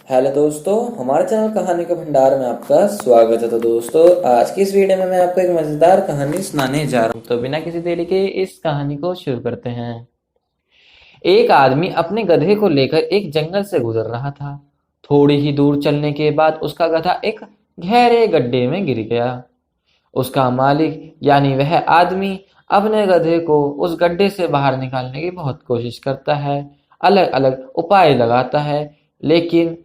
Hello दोस्तों, हमारे channel कहानी के भंडार में आपका स्वागत है। तो दोस्तों, आज की इस वीडियो में मैं आपको एक मजेदार कहानी सुनाने जा रहा हूँ। तो बिना किसी देरी के इस कहानी को शुरू करते हैं। एक आदमी अपने गधे को लेकर एक जंगल से गुजर रहा था। थोड़ी ही दूर चलने के बाद उसका गधा एक गहरे गड्ढे में गिर गया। उसका मालिक यानी वह आदमी अपने गधे को उस गड्ढे से बाहर निकालने की बहुत कोशिश करता है, अलग अलग उपाय लगाता है, लेकिन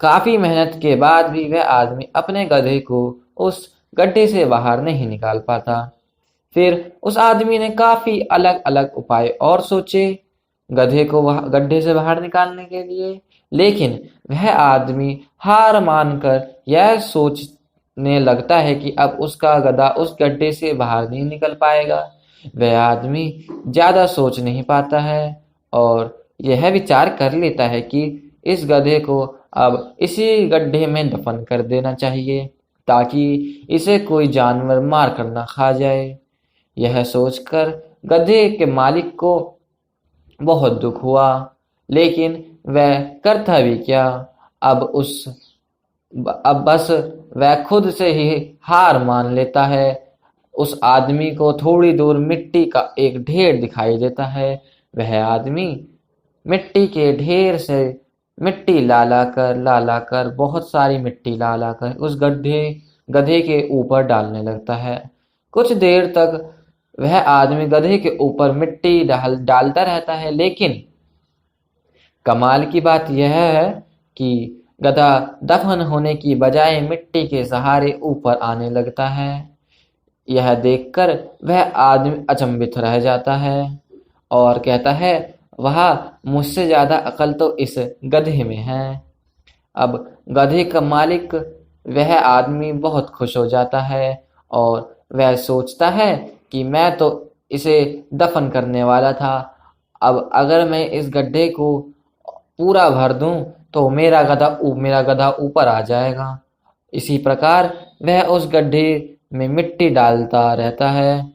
काफी मेहनत के बाद भी वह आदमी अपने गधे को उस गड्ढे से बाहर नहीं निकाल पाता। फिर उस आदमी ने काफी अलग अलग उपाय और सोचे गधे को वह गड्ढे से बाहर निकालने के लिए, लेकिन वह आदमी हार मानकर यह सोचने लगता है कि अब उसका गधा उस गड्ढे से बाहर नहीं निकल पाएगा। वह आदमी ज्यादा सोच नहीं पाता है और यह विचार कर लेता है कि इस गधे को अब इसी गड्ढे में दफन कर देना चाहिए ताकि इसे कोई जानवर मार कर ना खा जाए। यह सोचकर गधे के मालिक को बहुत दुख हुआ, लेकिन वह करता भी क्या। अब उस अब बस वह खुद से ही हार मान लेता है। उस आदमी को थोड़ी दूर मिट्टी का एक ढेर दिखाई देता है। वह आदमी मिट्टी के ढेर से मिट्टी ला ला कर बहुत सारी मिट्टी ला कर उस गधे के ऊपर डालने लगता है। कुछ देर तक वह आदमी गधे के ऊपर मिट्टी डालता रहता है, लेकिन कमाल की बात यह है कि गधा दफन होने की बजाय मिट्टी के सहारे ऊपर आने लगता है। यह देखकर वह आदमी अचंभित रह जाता है और कहता है, वह मुझसे ज्यादा अकल तो इस गधे में है। अब गधे का मालिक वह आदमी बहुत खुश हो जाता है और वह सोचता है कि मैं तो इसे दफन करने वाला था। अब अगर मैं इस गड्ढे को पूरा भर दूं तो मेरा गधा ऊपर आ जाएगा। इसी प्रकार वह उस गड्ढे में मिट्टी डालता रहता है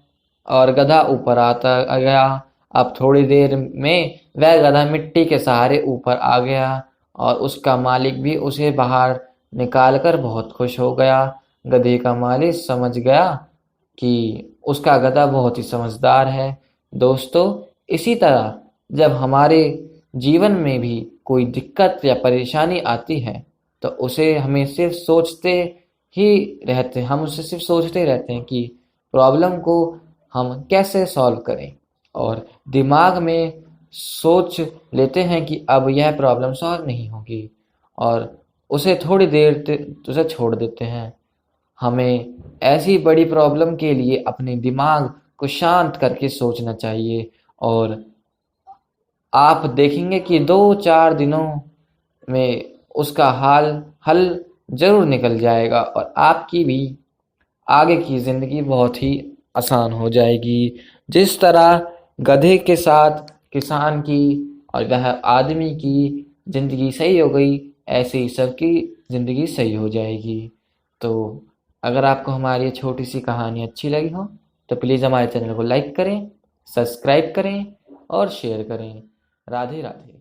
और गधा ऊपर आता गया। अब थोड़ी देर में वह गधा मिट्टी के सहारे ऊपर आ गया और उसका मालिक भी उसे बाहर निकालकर बहुत खुश हो गया। गधे का मालिक समझ गया कि उसका गधा बहुत ही समझदार है। दोस्तों, इसी तरह जब हमारे जीवन में भी कोई दिक्कत या परेशानी आती है तो उसे हमें सिर्फ सोचते ही हम उसे सिर्फ सोचते रहते हैं कि प्रॉब्लम को हम कैसे सॉल्व करें, और दिमाग में सोच लेते हैं कि अब यह प्रॉब्लम सॉल्व नहीं होगी और उसे थोड़ी देर उसे छोड़ देते हैं। हमें ऐसी बड़ी प्रॉब्लम के लिए अपने दिमाग को शांत करके सोचना चाहिए और आप देखेंगे कि 2-4 दिनों में उसका हल जरूर निकल जाएगा और आपकी भी आगे की जिंदगी बहुत ही आसान हो जाएगी। जिस तरह गधे के साथ किसान की और वह आदमी की जिंदगी सही हो गई, ऐसे ही सबकी जिंदगी सही हो जाएगी। तो अगर आपको हमारी ये छोटी सी कहानी अच्छी लगी हो तो प्लीज़ हमारे चैनल को लाइक करें, सब्सक्राइब करें और शेयर करें। राधे राधे।